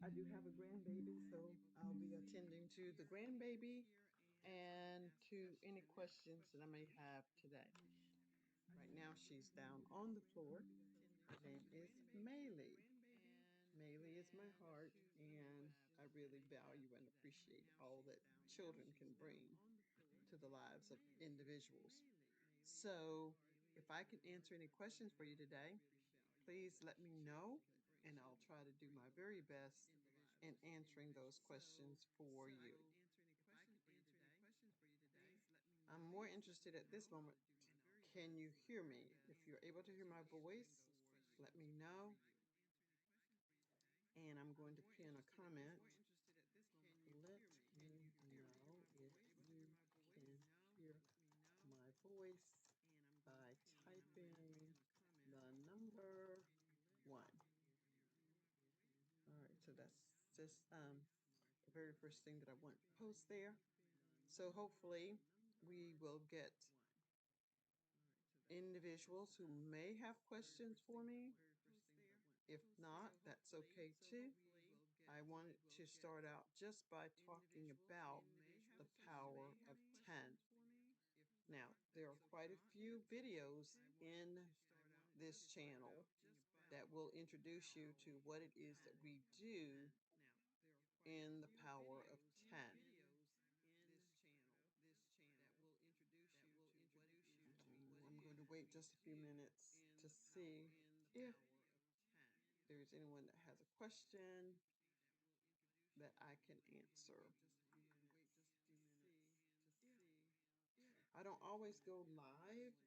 I do have a grandbaby, so I'll be attending to the grandbaby and to any questions that I may have today. Right now, she's down on the floor. Her name is Maylee. Maylee is my heart, and I really value and appreciate all that children can bring to the lives of individuals. So, if I can answer any questions for you today, please let me know, and I'll try to do my very best in answering those questions for you. I'm more interested at this moment. Can you hear me? If you're able to hear my voice, let me know. And I'm going to pin a comment. Let me know if you can hear my voice by typing the number 1. All right, so that's just the very first thing that I want to post there. So hopefully we will get individuals who may have questions for me. If not, that's okay too. I wanted to start out just by talking about the power of 10. Now, there are quite a few videos in this channel that will introduce you to what it is that we do in the power of 10. I'm going to wait just a few minutes to see if there's anyone that has a question that I can answer. I don't always go live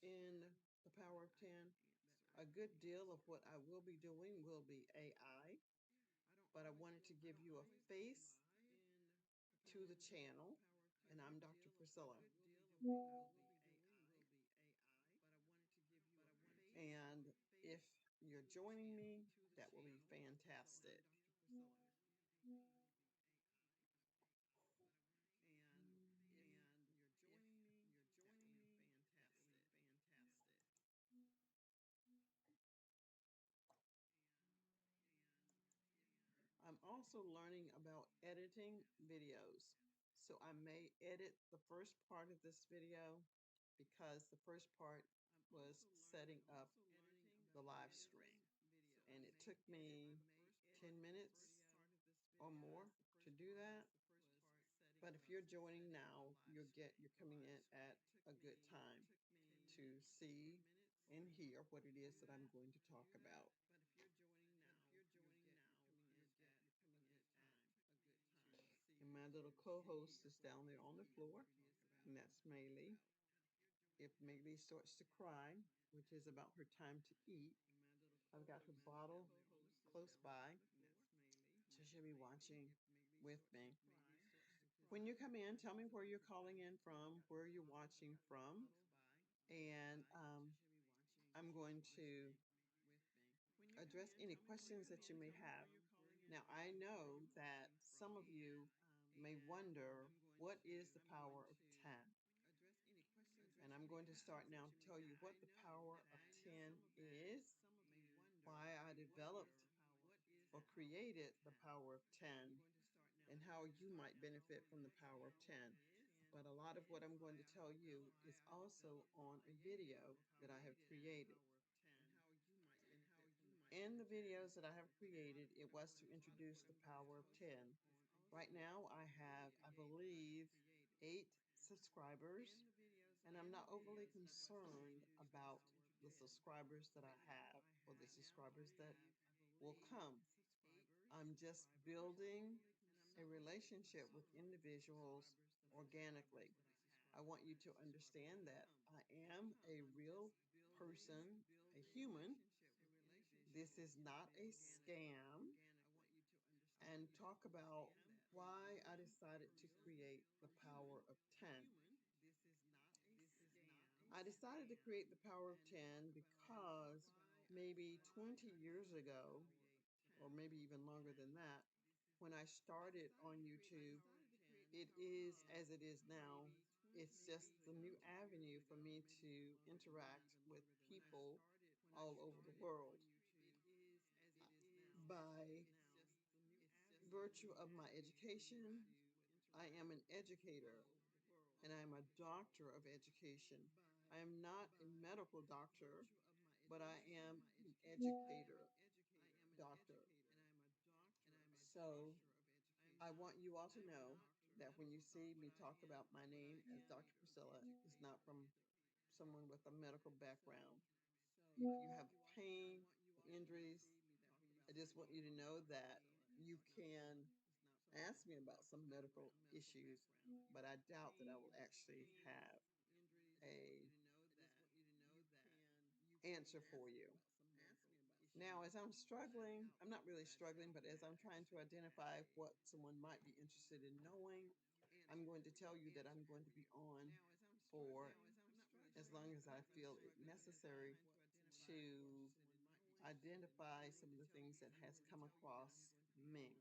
in the power of 10. A good deal of what I will be doing will be AI, but I wanted to give you a face to the channel, and I'm Dr. Priscilla. And if you're joining me, that will be fantastic. I'm also learning about editing videos. So I may edit the first part of this video because the first part was setting up the live stream. And it took me 10 minutes or more to do that. But if you're joining now, you're coming in at a good time to see and hear what it is that I'm going to talk about. And my little co-host is down there on the floor, and that's Maylee. If Maylee starts to cry, which is about her time to eat, I've got her bottle close by, so she'll be watching with me. When you come in, tell me where you're calling in from, where you're watching from, and I'm going to address any questions that you may have. Now, I know that some of you may wonder, what is the power of 10? And I'm going to start now to tell you what the power of 10 is, why I developed or created the power of 10, and how you might benefit from the power of 10. But a lot of what I'm going to tell you is also on a video that I have created. In the videos that I have created, it was to introduce the power of 10. Right now, I have, I believe, 8 subscribers, and I'm not overly concerned about the subscribers that I have or the subscribers that will come. I'm just building a relationship with individuals organically. I want you to understand that I am a real person, a human. This is not a scam. And talk about why I decided to create the power of 10. I decided to create the power of 10 because maybe 20 years ago, or maybe even longer than that, when I started on YouTube, it is as it is now. It's just the new avenue for me to interact with people all over the world by virtue of my education, I am an educator and I am a doctor of education. I am not a medical doctor, but I am an educator doctor. So I want you all to know that when you see me talk about my name as Dr. Priscilla, it's not from someone with a medical background. If you have pain, injuries, I just want you to know that you can ask me about some medical issues, but I doubt that I will actually have a answer for you. Now, as I'm struggling, I'm not really struggling, but as I'm trying to identify what someone might be interested in knowing, I'm going to tell you that I'm going to be on for as long as I feel it necessary to identify some of the things that has come across me.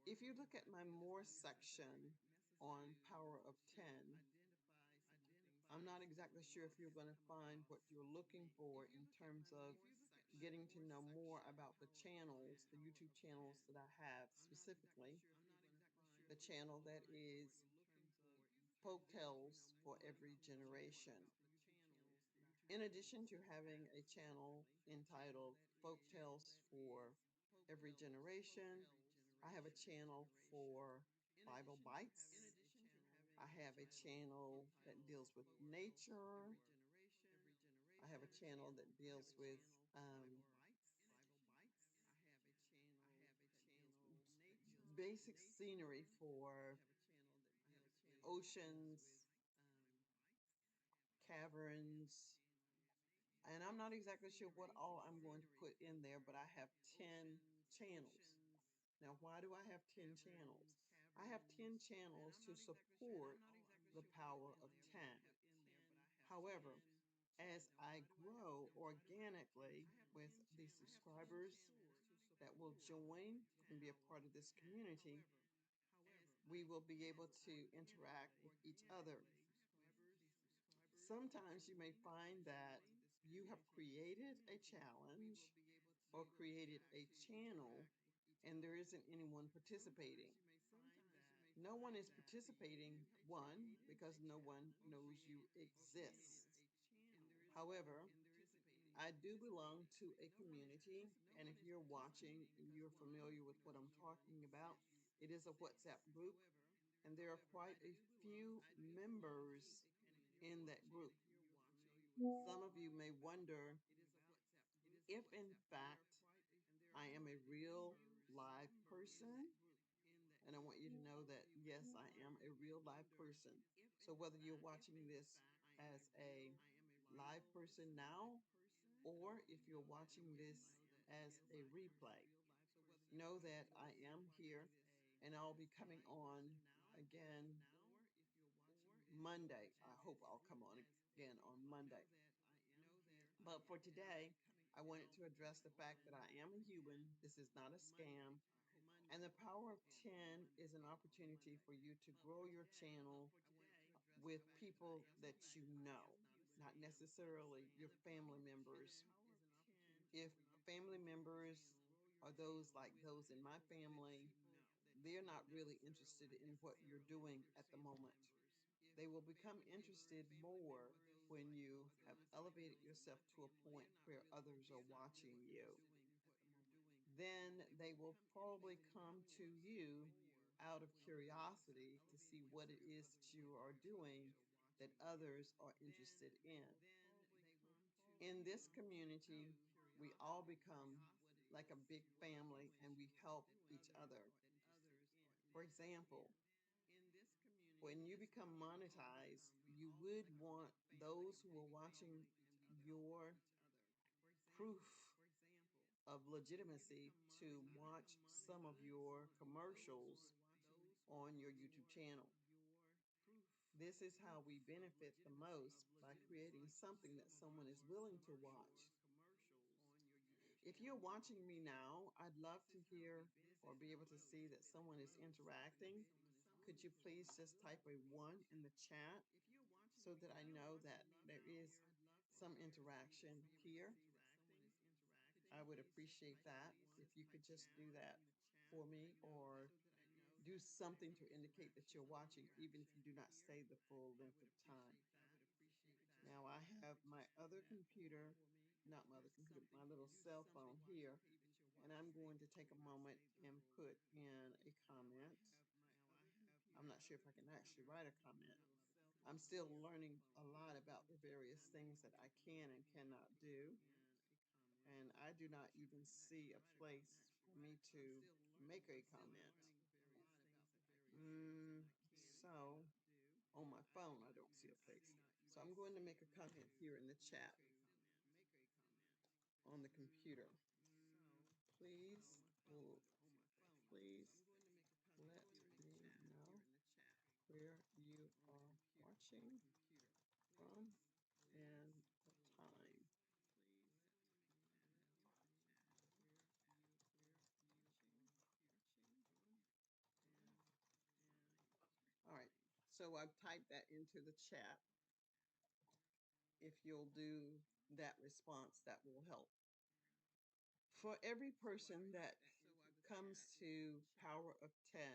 If you look at my more section on Power of 10, I'm not exactly sure if you're going to find what you're looking for in terms of getting to know more about the channels, the YouTube channels that I have, specifically the channel that is Folk Tales for Every Generation. In addition to having a channel entitled Folk Tales for Every Generation, I have a channel for Bible Bites. I have a channel that deals with nature. I have a channel that deals with basic scenery for oceans, caverns, and I'm not exactly sure what all I'm going to put in there, but I have 10 channels. Now, why do I have 10 channels? I have 10 channels to support the power of 10. However, as I grow organically with the subscribers that will join and be a part of this community, we will be able to interact with each other. Sometimes you may find that you have created a challenge or created a channel and there isn't anyone participating. No one is participating, one, because no one knows you exist. However, I do belong to a community, and if you're watching and you're familiar with what I'm talking about, it is a WhatsApp group, and there are quite a few members in that group. Some of you may wonder if, in fact, I am a real live person. And I want you to know that, yes, I am a real live person. So whether you're watching this as a live person now, or if you're watching this as a replay, know that I am here and I'll be coming on again Monday. I hope I'll come on again on Monday. But for today, I wanted to address the fact that I am a human. This is not a scam. And the power of 10 is an opportunity for you to grow your channel with people that you know, not necessarily your family members. If family members are those like those in my family, they're not really interested in what you're doing at the moment. They will become interested more when you have elevated yourself to a point where others are watching you. Then they will probably come to you out of curiosity to see what it is that you are doing that others are interested in. In this community, we all become like a big family and we help each other. For example, when you become monetized, you would want those who are watching your proof of legitimacy to watch some of your commercials on your YouTube channel. This is how we benefit the most by creating something that someone is willing to watch. If you're watching me now, I'd love to hear or be able to see that someone is interacting. Could you please just type a 1 in the chat so that I know that there is some interaction here? I would appreciate that if you could just do that. for me or do something to indicate that you're watching, even if you do not say the full length of time. Now I have my other computer, not my other computer, my little cell phone here, and I'm going to take a moment and put in a comment. I'm not sure if I can actually write a comment. I'm still learning a lot about the various things that I can and cannot do. And I do not even see a place for me to make a comment. Mm, so on my phone, I don't see a place. So I'm going to make a comment here in the chat on the computer. Please, please let me know where you are watching from and the time. All right, so I've typed that into the chat. If you'll do that response, that will help. For every person that comes to Power of 10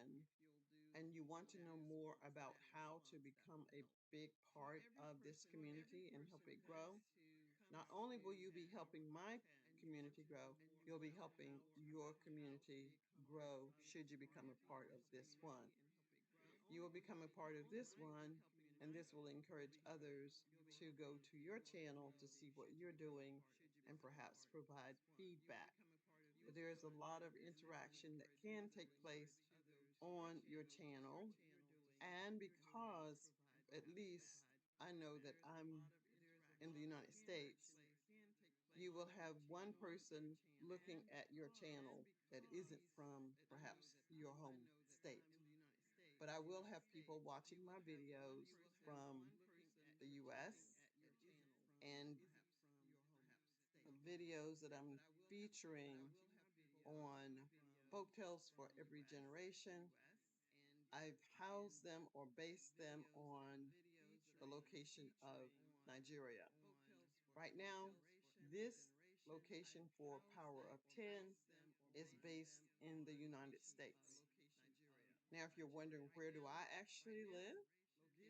and you want to know more about how to become a big part of this community and help it grow, not only will you be helping my community grow, you'll be helping your community grow should you become a part of this one. You will become a part of this one, and this will encourage others to go to your channel to see what you're doing and perhaps provide feedback. There is a lot of interaction that can take place on your channel, and because at least I know that I'm in the United States, you will have one person looking at your channel that isn't from perhaps your home state. But I will have people watching my videos from the US, and the videos that I'm featuring on Folktales for Every Generation, I've housed them or based them on the location of Nigeria. Right now, this location for Power of 10 is based in the United States. Now, if you're wondering where do I actually live,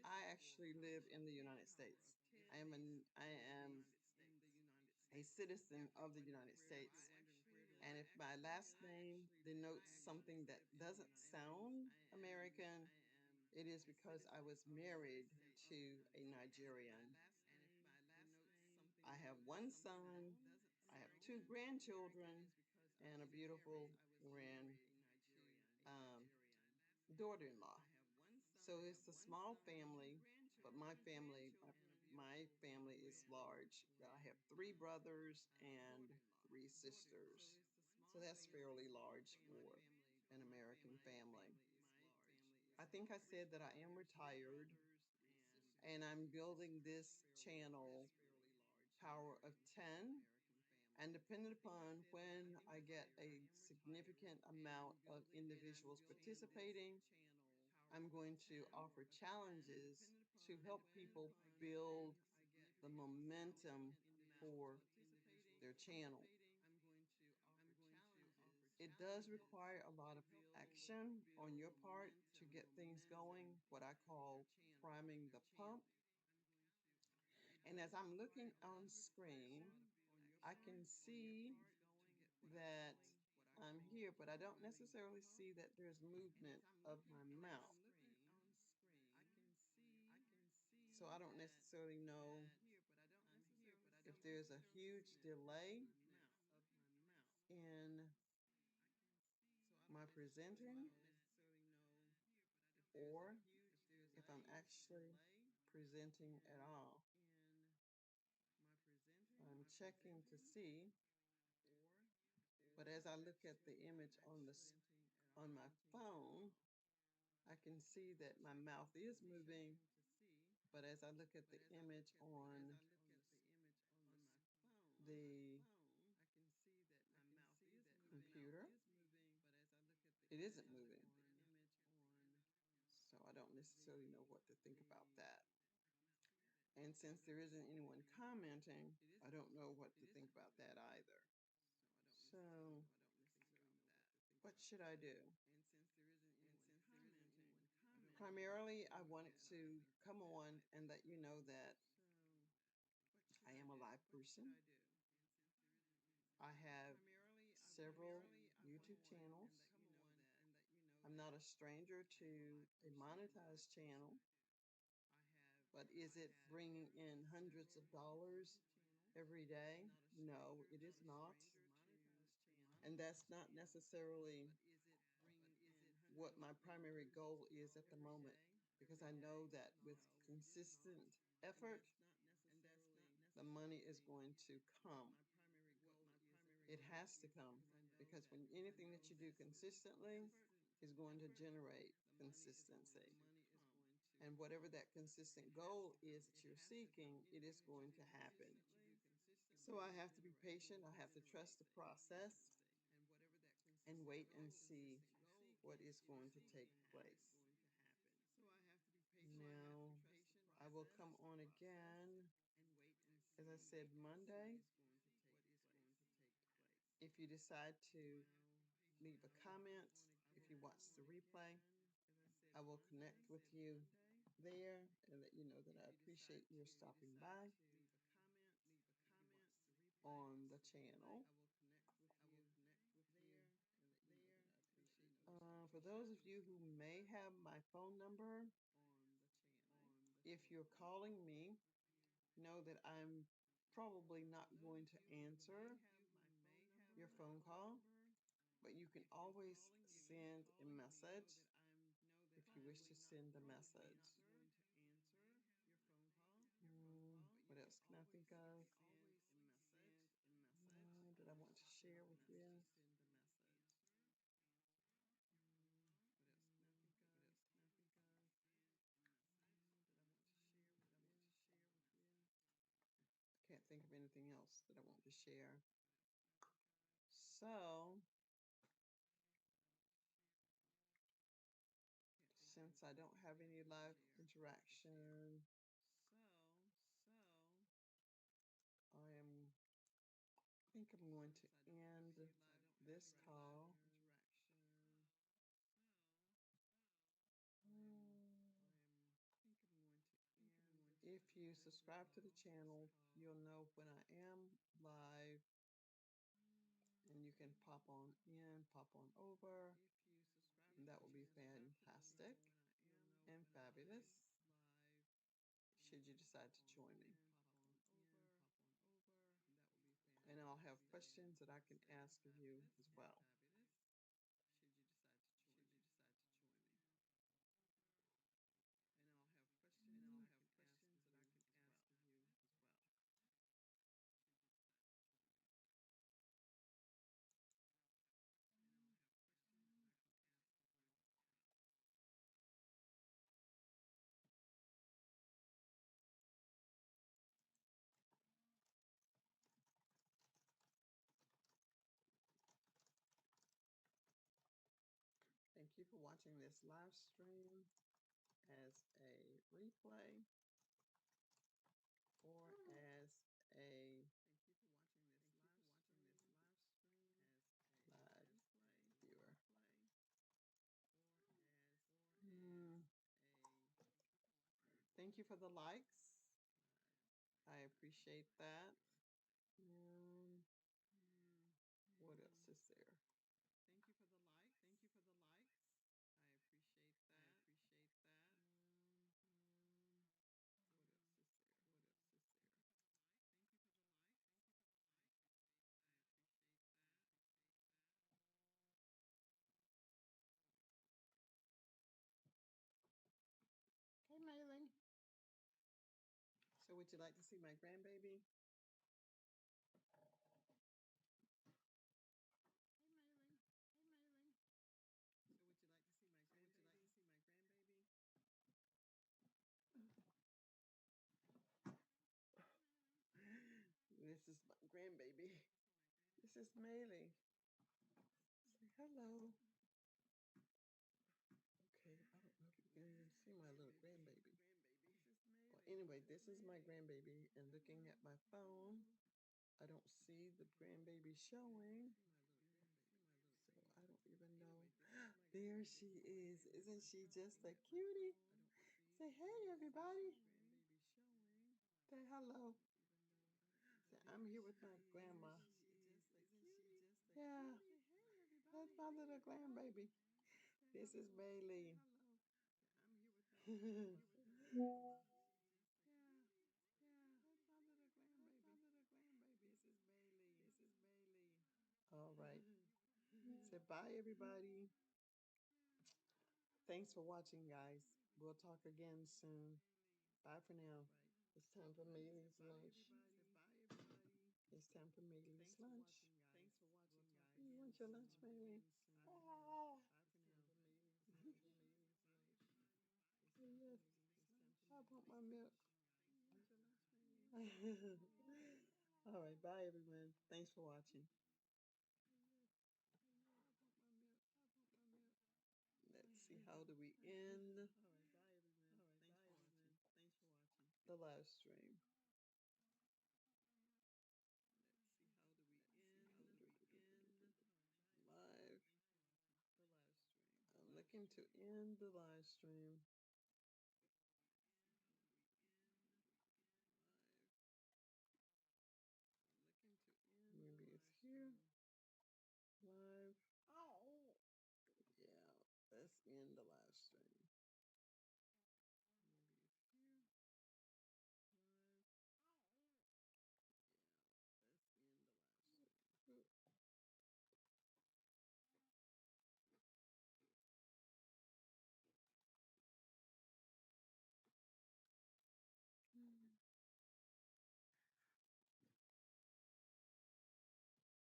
I actually live in the United States. I am a citizen of the United States. And if my last name denotes something that doesn't sound American, it is because I was married to a Nigerian. I have one son, I have two grandchildren, and a beautiful daughter-in-law. So it's a small family, but my family is large. I have three brothers and three sisters. So that's fairly large for an American family. I think I said that I am retired and I'm building this channel, Power of 10. And depending upon when I get a significant amount of individuals participating, I'm going to offer challenges to help people build the momentum for their channel. It does require a lot of action on your part to get things going, what I call priming the pump. And as I'm looking on screen, I can see that I'm here, but I don't necessarily see that there's movement of my mouth. So I don't necessarily know if there's a huge delay in my presenting or if I'm actually presenting at all. I'm checking to see, but as I look at the image on my phone, I can see that my mouth is moving, but as I look at the image on the computer, it isn't moving. So I don't necessarily know what to think about that. And since there isn't anyone commenting, I don't know what to think about that either. So, what should I do? Primarily, I wanted to come on and let you know that I am a live person. I have several YouTube channels. I'm not a stranger to a monetized channel, but is it bringing in hundreds of dollars every day? No, it is not. And that's not necessarily what my primary goal is at the moment, because I know that with consistent effort, the money is going to come. It has to come, because when anything that you do consistently is going to generate consistency. And whatever that consistent goal is that you're seeking, it is going to happen. So I have to be patient. I have to trust the process and wait and see what is going to take place. Now, I will come on again, as I said, Monday. If you decide to leave a comment, if you watch the replay, I will connect with you there and let you know that I appreciate your stopping by on the channel. For those of you who may have my phone number, if you're calling me, know that I'm probably not going to answer your phone call, but you can always send a message if you wish to send a message. What else can I think of that I want to share with you? Can't think of anything else that I want to share. So, since I don't have any live interaction, I think I'm going to end this call. If you subscribe to the channel, you'll know when I am live, and you can pop on in, pop on over, and that will be fantastic and fabulous should you decide to join me. And I'll have questions that I can ask of you as well. Thank you for watching this live stream as a replay or as a live viewer. Thank you for the likes. I appreciate that. What else is there? Hey, Mayling. So would you like to see my grandbaby? This is my grandbaby. This is Maylee. Say hello. Okay, I don't know if you can even see my little grandbaby. Well, anyway, this is my grandbaby, and looking at my phone, I don't see the grandbaby showing. So I don't even know There she is. Isn't she just a cutie? Say hey, everybody. Say hello. Say I'm here with my grandma. Yeah, that's my little grandbaby. This is Bailey. All right. Say bye, everybody. Thanks for watching, guys. We'll talk again soon. Bye for now. It's time for Maylee's lunch. It's time for Maylee's lunch. You want your lunch, Maylee? Ah. Yes, I want my milk. All right, bye everyone. Thanks for watching. Let's see, how do we end the live stream? Live. I'm looking to end the live stream.